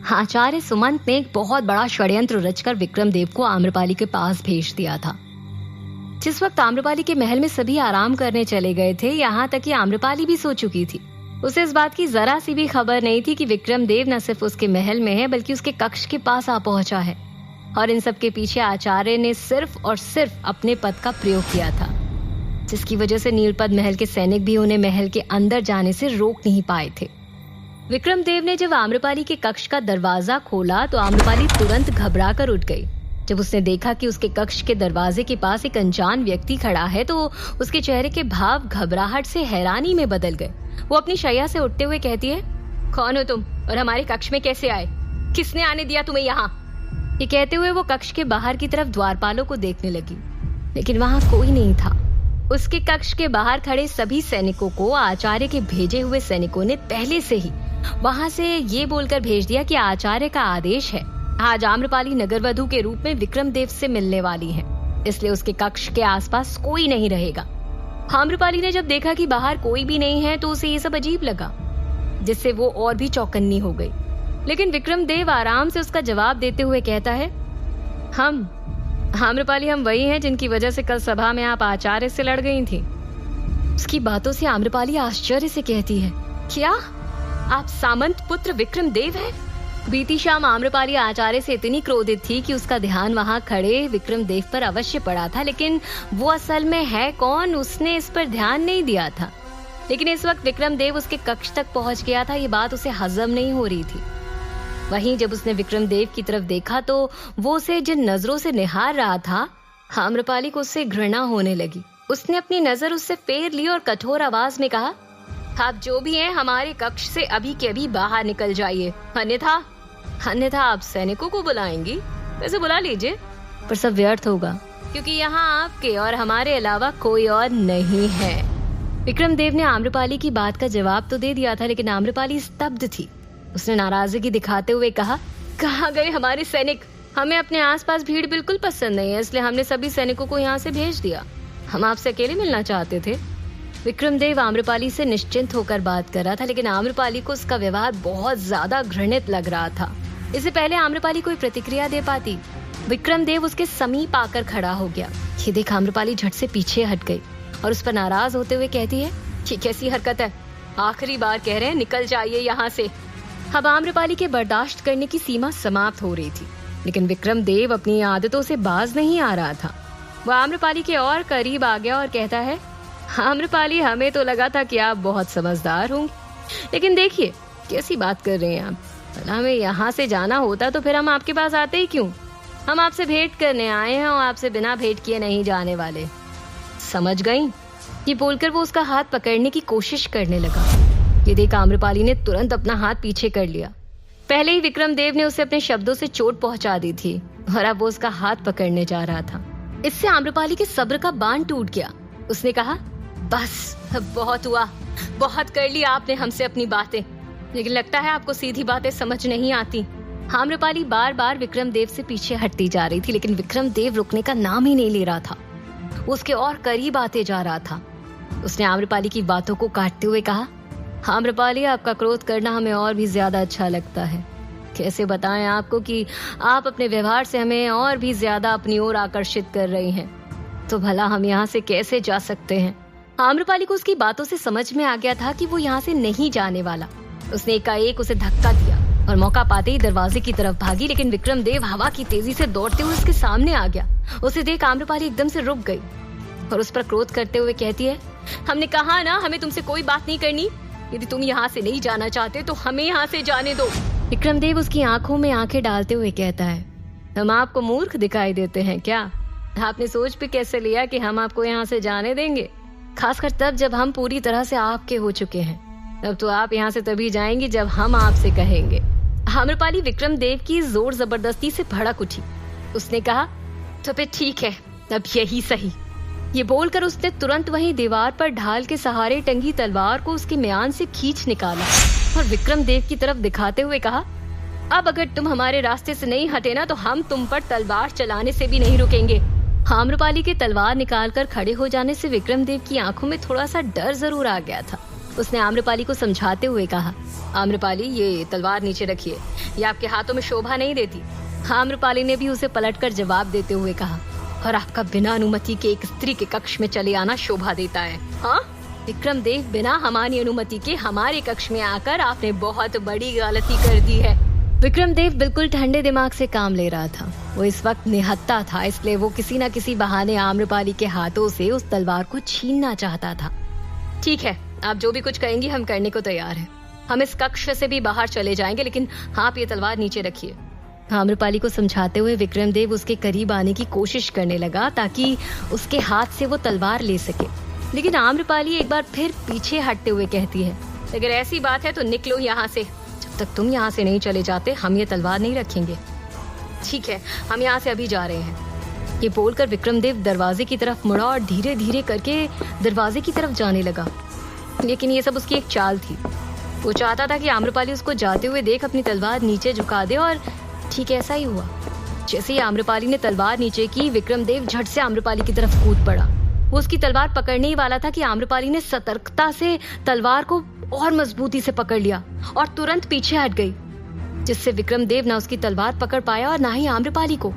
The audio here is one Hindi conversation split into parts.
आचार्य सुमंत ने एक बहुत बड़ा षड्यंत्र रचकर विक्रमदेव को आम्रपाली के पास भेज दिया था। जिस वक्त आम्रपाली के महल में सभी आराम करने चले गए थे, यहाँ तक कि आम्रपाली भी सो चुकी थी, उसे इस बात की जरा सी भी खबर नहीं थी कि विक्रमदेव न सिर्फ उसके महल में है बल्कि उसके कक्ष के पास आ पहुंचा है। और इन सब के पीछे आचार्य ने सिर्फ और सिर्फ अपने पद का प्रयोग किया था, जिसकी वजह से नीलपद महल के सैनिक भी उन्हें महल के अंदर जाने से रोक नहीं पाए थे। विक्रमदेव ने जब आम्रपाली के कक्ष का दरवाजा खोला तो आम्रपाली तुरंत घबरा कर उठ गई। जब उसने देखा कि उसके कक्ष के दरवाजे के पास एक अनजान व्यक्ति खड़ा है तो उसके चेहरे के भाव घबराहट से हैरानी में बदल गए। वो अपनी शैया से उठते हुए कहती है, कौन हो तुम और हमारे कक्ष में कैसे आए? किसने आने दिया तुम्हें यहाँ? ये कहते हुए वो कक्ष के बाहर की तरफ द्वारपालों को देखने लगी, लेकिन वहाँ कोई नहीं था। उसके कक्ष के बाहर खड़े सभी सैनिकों को आचार्य के भेजे हुए सैनिकों ने पहले से ही वहाँ से ये बोलकर भेज दिया कि आचार्य का आदेश है, आज आम्रपाली नगरवधु के रूप में विक्रमदेव से मिलने वाली है, इसलिए उसके कक्ष के आसपास कोई नहीं रहेगा। आम्रपाली ने जब देखा कि बाहर कोई भी नहीं है तो उसे ये सब अजीब लगा, जिससे वो और भी चौकन्नी हो गई। लेकिन विक्रमदेव आराम से उसका जवाब देते हुए कहता है, आम्रपाली हम वही हैं जिनकी वजह से कल सभा में आप आचार्य से लड़ गई थी। उसकी बातों से आम्रपाली आश्चर्य से कहती है, क्या आप सामंत पुत्र विक्रमदेव हैं? बीती शाम आम्रपाली आचार्य से इतनी क्रोधित थी कि उसका ध्यान वहाँ खड़े विक्रमदेव पर अवश्य पड़ा था, लेकिन वो असल में है कौन उसने इस पर ध्यान नहीं दिया था। लेकिन इस वक्त विक्रमदेव उसके कक्ष तक पहुँच गया था, ये बात उसे हजम नहीं हो रही थी। वहीं जब उसने विक्रमदेव की तरफ देखा तो वो उसे जिन नजरों से निहार रहा था, आम्रपाली को उससे घृणा होने लगी। उसने अपनी नजर उससे फेर ली और कठोर आवाज में कहा, आप जो भी हैं हमारे कक्ष से अभी के अभी बाहर निकल जाइए, अन्यथा आप सैनिकों को बुलाएंगी। वैसे बुला लीजिए, पर सब व्यर्थ होगा, क्योंकि यहाँ आपके और हमारे अलावा कोई और नहीं है। विक्रमदेव ने आम्रपाली की बात का जवाब तो दे दिया था, लेकिन आम्रपाली स्तब्ध थी। उसने नाराजगी दिखाते हुए कहा, कहाँ गए हमारे सैनिक? हमें अपने आसपास भीड़ बिल्कुल पसंद नहीं है, इसलिए हमने सभी सैनिकों को यहाँ से भेज दिया। हम आपसे अकेले मिलना चाहते थे। विक्रमदेव आम्रपाली से निश्चिंत होकर बात कर रहा था, लेकिन आम्रपाली को उसका व्यवहार बहुत ज्यादा घृणित लग रहा था। इससे पहले आम्रपाली कोई प्रतिक्रिया दे पाती, विक्रमदेव उसके समीप आकर खड़ा हो गया। ये देख आम्रपाली झट से पीछे हट गई और उस पर नाराज होते हुए कहती है, ये कैसी हरकत है? आखिरी बार कह रहे हैं, निकल जाइए यहाँ से। अब आम्रपाली के बर्दाश्त करने की सीमा समाप्त हो रही थी, लेकिन विक्रमदेव अपनी आदतों से बाज नहीं आ रहा था। वह आम्रपाली के और करीब आ गया और कहता है, आम्रपाली हमें तो लगा था कि आप बहुत समझदार होंगे, लेकिन देखिए कैसी बात कर रहे हैं आप। हमें यहाँ से जाना होता तो फिर हम आपके पास आते ही क्यों? हम आपसे भेंट करने आए हैं और आपसे बिना भेंट किए नहीं जाने वाले, समझ गई? ये बोलकर वो उसका हाथ पकड़ने की कोशिश करने लगा। ये देख आम्रपाली ने तुरंत अपना हाथ पीछे कर लिया। पहले ही विक्रमदेव ने उसे अपने शब्दों से चोट पहुंचा दी थी और अब वो उसका हाथ पकड़ने जा रहा था। इससे आम्रपाली के सब्र का बांध टूट गया। उसने कहा, बस बहुत हुआ, बहुत कर ली आपने हमसे अपनी बातें, लेकिन लगता है आपको सीधी बातें समझ नहीं आती। आम्रपाली बार बार विक्रमदेव से पीछे हटती जा रही थी, लेकिन विक्रमदेव रुकने का नाम ही नहीं ले रहा था। उसके और करीब आते जा रहा था। उसने आम्रपाली की बातों को काटते हुए कहा, आम्रपाली आपका क्रोध करना हमें और भी ज्यादा अच्छा लगता है। कैसे बताएं आपको कि आप अपने व्यवहार से हमें और भी ज्यादा अपनी ओर आकर्षित कर रही हैं। तो भला हम यहाँ से कैसे जा सकते हैं? आम्रपाली को उसकी बातों से समझ में आ गया था कि वो यहाँ से नहीं जाने वाला। उसने एकाएक उसे धक्का दिया और मौका पाते ही दरवाजे की तरफ भागी, लेकिन विक्रमदेव हवा की तेजी से दौड़ते हुए उसके सामने आ गया। उसे देख आम्रपाली एकदम से रुक गई और उस पर क्रोध करते हुए कहती है, हमने कहा ना हमें तुमसे कोई बात नहीं करनी। यदि तुम यहाँ से नहीं जाना चाहते तो हमें यहाँ से जाने दो। विक्रमदेव उसकी आंखों में आंखें डालते हुए कहता है, हम आपको मूर्ख दिखाई देते हैं क्या? आपने सोच भी कैसे लिया कि हम आपको यहाँ से जाने देंगे? खासकर तब जब हम पूरी तरह से आपके हो चुके हैं। अब तो आप यहाँ से तभी जाएंगी जब हम आपसे कहेंगे। आम्रपाली विक्रमदेव की जोर जबरदस्ती से भड़क उठी। उसने कहा, तो फिर ठीक है, अब यही सही। ये बोलकर उसने तुरंत वहीं दीवार पर ढाल के सहारे टंगी तलवार को उसके म्यान से खींच निकाला और विक्रमदेव की तरफ दिखाते हुए कहा, अब अगर तुम हमारे रास्ते से नहीं हटे ना तो हम तुम पर तलवार चलाने से भी नहीं रुकेंगे। आम्रपाली के तलवार निकालकर खड़े हो जाने से विक्रमदेव की आंखों में थोड़ा सा डर जरूर आ गया था, उसने आम्रपाली को समझाते हुए कहा, आम्रपाली ये तलवार नीचे रखिए, ये आपके हाथों में शोभा नहीं देती। आम्रपाली ने भी उसे पलटकर जवाब देते हुए कहा, और आपका बिना अनुमति के एक स्त्री के कक्ष में चले आना शोभा देता है? हाँ विक्रम देव, बिना हमारी अनुमति के हमारे कक्ष में आकर आपने बहुत बड़ी गलती कर दी है। विक्रम देव बिल्कुल ठंडे दिमाग से काम ले रहा था। वो इस वक्त निहत्था था, इसलिए वो किसी न किसी बहाने आम्रपाली के हाथों से उस तलवार को छीनना चाहता था। ठीक है, आप जो भी कुछ कहेंगी हम करने को तैयार हैं। हम इस कक्ष से भी बाहर चले जाएंगे, लेकिन आप ये तलवार नीचे रखिए। आम्रपाली को समझाते हुए विक्रम देव उसके करीब आने की कोशिश करने लगा ताकि उसके हाथ से वो तलवार ले सके, लेकिन आम्रपाली एक बार फिर पीछे हटते हुए कहती है, अगर ऐसी बात है तो निकलो यहाँ से। जब तक तुम यहाँ से नहीं चले जाते हम ये तलवार नहीं रखेंगे। ठीक है, हम यहाँ से अभी जा रहे हैं। ये बोलकर विक्रम देव दरवाजे की तरफ मुड़ा और धीरे धीरे करके दरवाजे की तरफ जाने लगा, लेकिन ये सब उसकी एक चाल थी। वो चाहता था कि आम्रपाली उसको जाते हुए देख अपनी तलवार नीचे झुका दे, और ठीक ऐसा ही हुआ। जैसे ही आम्रपाली ने तलवार नीचे की, विक्रम देव झट से आम्रपाली की तरफ कूद पड़ा। वो उसकी तलवार पकड़ने ही वाला था कि आम्रपाली ने सतर्कता से तलवार को और मजबूती से पकड़ लिया और तुरंत पीछे हट गई, जिससे विक्रम देव ना उसकी तलवार पकड़ पाया और ना ही आम्रपाली को।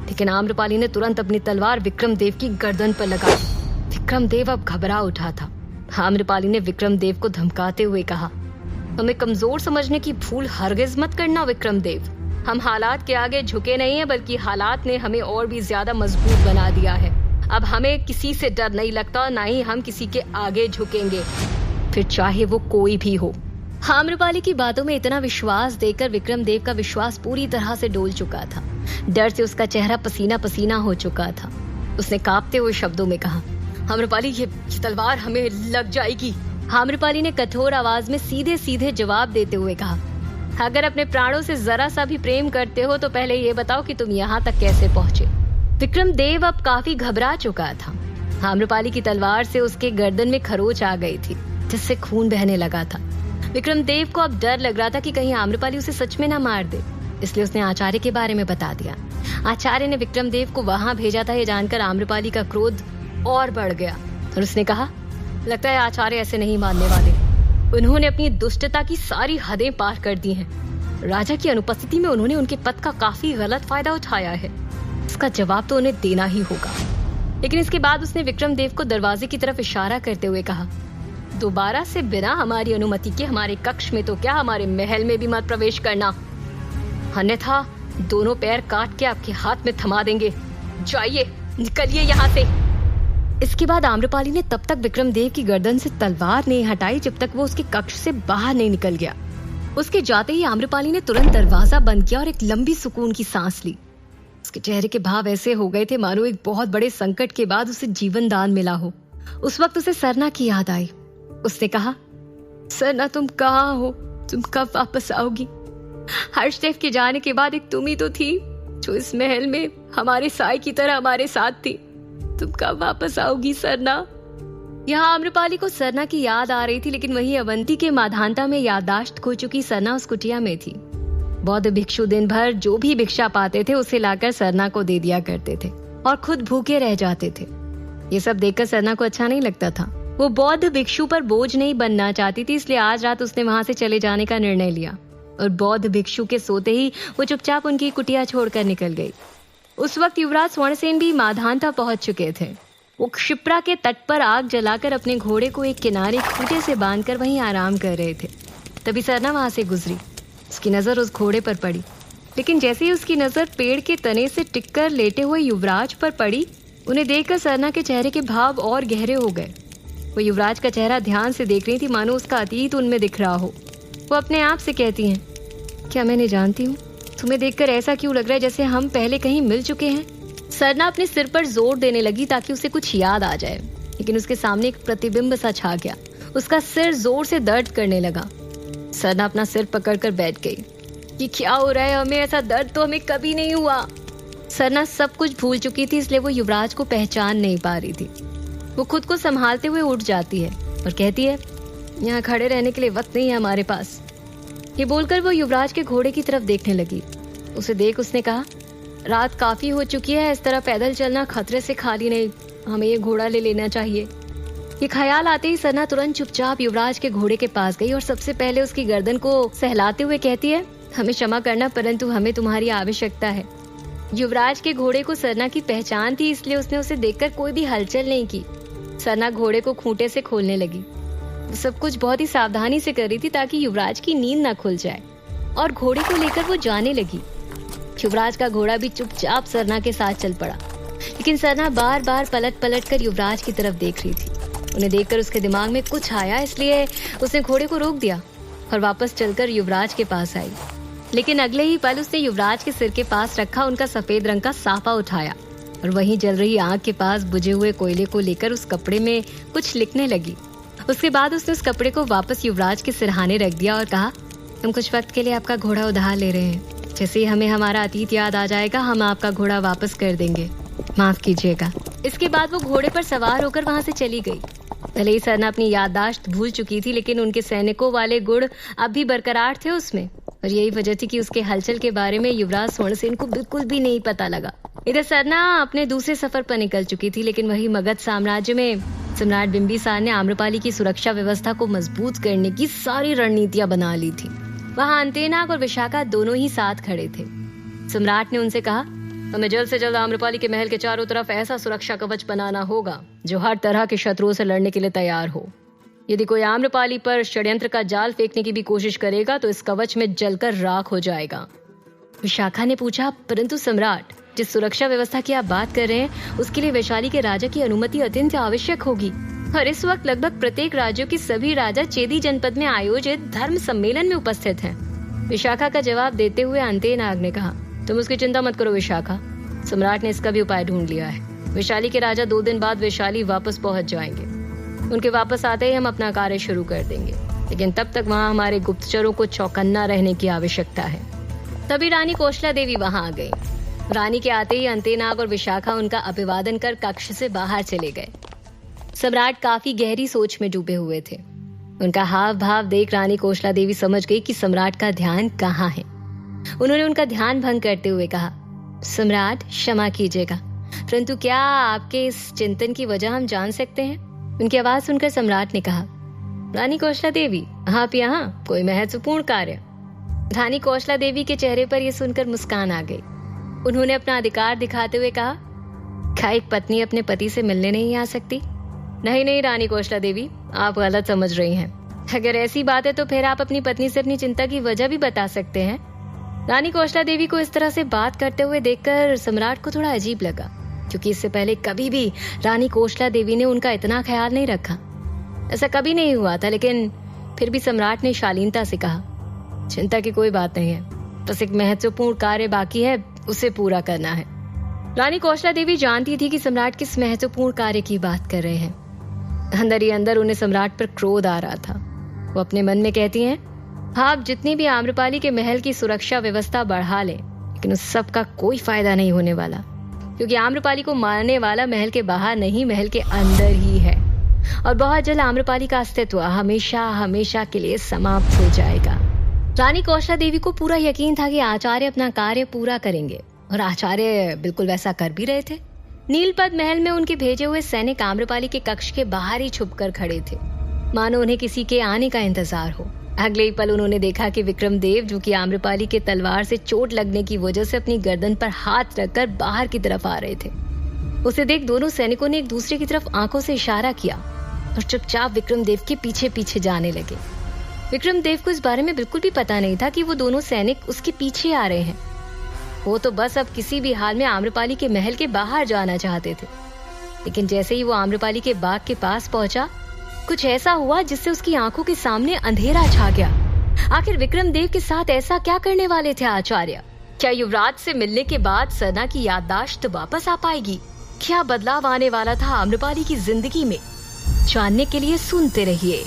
लेकिन आम्रपाली ने तुरंत अपनी तलवार विक्रम देव की गर्दन पर लगा दी। विक्रम देव अब घबरा उठा था। आम्रपाली ने विक्रम देव को धमकाते हुए कहा, हमें कमजोर समझने की भूल हरगिज मत करना विक्रम देव। हम हालात के आगे झुके नहीं है, बल्कि हालात ने हमें और भी ज्यादा मजबूत बना दिया है। अब हमें किसी से डर नहीं लगता और ना ही हम किसी के आगे झुकेंगे, फिर चाहे वो कोई भी हो। आम्रपाली की बातों में इतना विश्वास देकर विक्रम देव का विश्वास पूरी तरह से डोल चुका था। डर से उसका चेहरा पसीना पसीना हो चुका था। उसने कांपते हुए शब्दों में कहा, आम्रपाली ये तलवार हमें लग जाएगी। आम्रपाली ने कठोर आवाज में सीधे सीधे जवाब देते हुए कहा, अगर अपने प्राणों से जरा सा भी प्रेम करते हो तो पहले ये बताओ कि तुम यहाँ तक कैसे पहुँचे। विक्रम देव अब काफी घबरा चुका था। आम्रपाली की तलवार से उसके गर्दन में खरोच आ गई थी, जिससे खून बहने लगा था। विक्रम देव को अब डर लग रहा था कि कहीं आम्रपाली उसे सच में ना मार दे, इसलिए उसने आचार्य के बारे में बता दिया। आचार्य ने विक्रम देव को वहां भेजा था, ये जानकर आम्रपाली का क्रोध और बढ़ गया और उसने कहा, लगता है आचार्य ऐसे नहीं मानने वाले। उन्होंने अपनी दुष्टता की सारी हदें पार कर दी हैं। राजा की अनुपस्थिति में उन्होंने उनके पद का काफी गलत फायदा उठाया है। इसका जवाब तो उन्हें देना ही होगा। लेकिन इसके बाद उसने विक्रम देव को दरवाजे की तरफ इशारा करते हुए कहा, दोबारा से बिना हमारी अनुमति के हमारे कक्ष में तो क्या हमारे महल में भी मत प्रवेश करना, अन्यथा दोनों पैर काट के आपके हाथ में थमा देंगे। जाइए, निकलिए यहाँ से। इसके बाद आम्रपाली ने तब तक विक्रम देव की गर्दन से तलवार नहीं हटाई जब तक वो उसके कक्ष से बाहर नहीं निकल गया। उसके जाते ही आम्रपाली ने तुरंत दरवाजा बंद किया और एक लंबी सुकून की सांस ली। उसके चेहरे के भाव ऐसे हो गए थे मानो एक बहुत बड़े संकट के बाद उसे जीवन दान मिला हो। उस वक्त उसे सरना की याद आई। उसने कहा, सरना तुम कहाँ हो? तुम कब वापस आओगी? हर्षदेव के जाने के बाद एक तुम ही तो थी जो इस महल में हमारे साई की तरह हमारे साथ थी। तुम कब वापस आओगी सरना? यहाँ आम्रपाली को सरना की याद आ रही थी, लेकिन वहीं अवंती के माधानता में याददाश्त खो चुकी सरना उस कुटिया में थी। बौद्ध भिक्षु दिन भर जो भी भिक्षा पाते थे उसे लाकर सरना को दे दिया करते थे और खुद भूखे रह जाते थे। ये सब देखकर सरना को अच्छा नहीं लगता था। वो बौद्ध भिक्षु पर बोझ नहीं बनना चाहती थी, इसलिए आज रात उसने वहां से चले जाने का निर्णय लिया और बौद्ध भिक्षु के सोते ही वो चुपचाप उनकी कुटिया छोड़कर निकल गई। उस वक्त युवराज स्वर्णसेन भी माधानता पहुंच चुके थे। वो क्षिप्रा के तट पर आग जलाकर अपने घोड़े को एक किनारे खूंटे से बांधकर वहीं आराम कर रहे थे। तभी सरना वहां से गुजरी। उसकी नजर उस घोड़े पर पड़ी, लेकिन जैसे ही उसकी नजर पेड़ के तने से टिककर लेटे हुए युवराज पर पड़ी, उन्हें देखकर सरना के चेहरे के भाव और गहरे हो गए। वो युवराज का चेहरा ध्यान से देख रही थी मानो उसका अतीत उनमें दिख रहा हो। वो अपने आप से कहती हैं, क्या मैंने जानती हूँ? तुम्हें देखकर ऐसा क्यों लग रहा है जैसे हम पहले कहीं मिल चुके हैं? सरना अपने सिर पर जोर देने लगी ताकि उसे कुछ याद आ जाए, लेकिन उसके सामने एक प्रतिबिंब सा छा गया। उसका सिर जोर से दर्द करने लगा। सरना अपना सिर पकड़कर बैठ गई। ये क्या हो रहा है? हमें ऐसा दर्द तो हमें कभी नहीं हुआ। सरना सब कुछ भूल चुकी थी, इसलिए वो युवराज को पहचान नहीं पा रही थी। वो खुद को संभालते हुए उठ जाती है और कहती है, यहाँ खड़े रहने के लिए वक्त नहीं है हमारे पास। ये बोलकर वो युवराज के घोड़े की तरफ देखने लगी। उसे देख उसने कहा, रात काफी हो चुकी है, इस तरह पैदल चलना खतरे से खाली नहीं, हमें ये घोड़ा ले लेना चाहिए। ये ख्याल आते ही सरना तुरंत चुपचाप युवराज के घोड़े के पास गई और सबसे पहले उसकी गर्दन को सहलाते हुए कहती है, हमें क्षमा करना, परंतु हमें तुम्हारी आवश्यकता है। युवराज के घोड़े को सरना की पहचान थी, इसलिए उसने उसे देखकर कोई भी हलचल नहीं की। सरना घोड़े को खूंटे से खोलने लगी। सब कुछ बहुत ही सावधानी से कर रही थी ताकि युवराज की नींद न खुल जाए, और घोड़े को लेकर वो जाने लगी। युवराज का घोड़ा भी चुपचाप सरना के साथ चल पड़ा, लेकिन सरना बार बार पलट पलट कर युवराज की तरफ देख रही थी। उन्हें देखकर उसके दिमाग में कुछ आया, इसलिए उसने घोड़े को रोक दिया और वापस चलकर युवराज के पास आई। लेकिन अगले ही पल उसने युवराज के सिर के पास रखा उनका सफेद रंग का साफा उठाया और वहीं जल रही आग के पास बुझे हुए कोयले को लेकर उस कपड़े में कुछ लिखने लगी। उसके बाद उसने उस कपड़े को वापस युवराज के सिरहाने रख दिया और कहा, हम कुछ वक्त के लिए आपका घोड़ा उधार ले रहे हैं। जैसे ही हमें हमारा अतीत याद आ जाएगा, हम आपका घोड़ा वापस कर देंगे, माफ कीजिएगा। इसके बाद वो घोड़े पर सवार होकर वहाँ से चली गई। भले ही सरना अपनी याददाश्त भूल चुकी थी, लेकिन उनके सैनिकों वाले गुण अब भी बरकरार थे उसमें, और यही वजह थी कि उसके हलचल के बारे में युवराज स्वर्णसेन को बिल्कुल भी नहीं पता लगा। इधर सरना अपने दूसरे सफर पर निकल चुकी थी, लेकिन वही मगध साम्राज्य में सम्राट बिंबिसार ने आम्रपाली की सुरक्षा व्यवस्था को मजबूत करने की सारी रणनीतियां बना ली थी। वहाँ अंतेनाग और विशाखा दोनों ही साथ खड़े थे। सम्राट ने उनसे कहा, हमें जल्द से जल्द आम्रपाली के महल के चारों तरफ ऐसा सुरक्षा कवच बनाना होगा जो हर तरह के शत्रुओं से लड़ने के लिए तैयार हो। यदि कोई आम्रपाली पर षड्यंत्र का जाल फेंकने की भी कोशिश करेगा तो इस कवच में जलकर राख हो जाएगा। विशाखा ने पूछा, परंतु सम्राट, जिस सुरक्षा व्यवस्था की आप बात कर रहे हैं उसके लिए वैशाली के राजा की अनुमति अत्यंत आवश्यक होगी, और इस वक्त लगभग प्रत्येक राज्यों के सभी राजा चेदी जनपद में आयोजित धर्म सम्मेलन में उपस्थित हैं। विशाखा का जवाब देते हुए अंतेनाग ने कहा, तुम उसकी चिंता मत करो विशाखा, सम्राट ने इसका भी उपाय ढूंढ लिया है। वैशाली के राजा 2 दिन बाद वैशाली वापस पहुंच जाएंगे। उनके वापस आते ही हम अपना कार्य शुरू कर देंगे, लेकिन तब तक वहाँ हमारे गुप्तचरों को चौकन्ना रहने की आवश्यकता है। तभी रानी कौशला देवी वहाँ आ गई। रानी के आते ही अंतेनाग और विशाखा उनका अभिवादन कर कक्ष से बाहर चले गए। सम्राट काफी गहरी सोच में डूबे हुए थे। उनका हाव भाव देख रानी कौशला देवी समझ गई कि सम्राट का ध्यान कहाँ है। उन्होंने उनका ध्यान भंग करते हुए कहा, सम्राट क्षमा कीजिएगा, परंतु क्या आपके इस चिंतन की वजह हम जान सकते हैं? उनकी आवाज सुनकर सम्राट ने कहा, रानी कौशला देवी, आप यहाँ कोई महत्वपूर्ण कार्य? रानी कौशला देवी के चेहरे पर यह सुनकर मुस्कान आ गई। उन्होंने अपना अधिकार दिखाते हुए कहा, क्या एक पत्नी अपने पति से मिलने नहीं आ सकती? नहीं नहीं रानी कौशला देवी, आप गलत समझ रही हैं। अगर ऐसी बात है तो फिर आप अपनी पत्नी से अपनी चिंता की वजह भी बता सकते हैं। रानी कौशला देवी को इस तरह से बात करते हुए देखकर सम्राट को थोड़ा अजीब लगा, क्योंकि इससे पहले कभी भी रानी कौशला देवी ने उनका इतना ख्याल नहीं रखा। ऐसा कभी नहीं हुआ था, लेकिन फिर भी सम्राट ने शालीनता से कहा, चिंता की कोई बात नहीं है, बस एक महत्वपूर्ण कार्य बाकी है, उसे पूरा करना है। रानी कौशला देवी जानती थी कि सम्राट किस महत्वपूर्ण कार्य की बात कर रहे हैं। अंदर ही अंदर उन्हें सम्राट पर क्रोध आ रहा था। वो अपने मन में कहती हैं, आप जितनी भी आम्रपाली के महल की सुरक्षा व्यवस्था बढ़ा लें, लेकिन उस सब का कोई फायदा नहीं होने वाला, क्योंकि आम्रपाली को मारने वाला महल के बाहर नहीं, महल के अंदर ही है, और बहुत जल्द आम्रपाली का अस्तित्व हमेशा हमेशा के लिए समाप्त हो जाएगा। रानी कौशला देवी को पूरा यकीन था कि आचार्य अपना कार्य पूरा करेंगे, और आचार्य बिल्कुल वैसा कर भी रहे थे। नीलपद महल में उनके भेजे हुए सैनिक आम्रपाली के कक्ष के बाहर ही छुपकर खड़े थे, मानो उन्हें किसी के आने का इंतजार हो। अगले ही पल उन्होंने देखा कि विक्रमदेव, जो कि आम्रपाली के तलवार से चोट लगने की वजह से अपनी गर्दन पर हाथ रखकर बाहर की तरफ आ रहे थे। उसे देख दोनों सैनिकों ने एक दूसरे की तरफ आंखों से इशारा किया और चुपचाप विक्रमदेव के पीछे पीछे जाने लगे। विक्रमदेव को इस बारे में बिल्कुल भी पता नहीं था कि वो दोनों सैनिक उसके पीछे आ रहे हैं। वो तो बस अब किसी भी हाल में आम्रपाली के महल के बाहर जाना चाहते थे। लेकिन जैसे ही वो आम्रपाली के बाग के पास पहुंचा, कुछ ऐसा हुआ जिससे उसकी आंखों के सामने अंधेरा छा गया। आखिर विक्रमदेव के साथ ऐसा क्या करने वाले थे आचार्य? क्या युवराज से मिलने के बाद सरना की याददाश्त वापस आ पाएगी? क्या बदलाव आने वाला था आम्रपाली की जिंदगी में? जानने के लिए सुनते रहिए।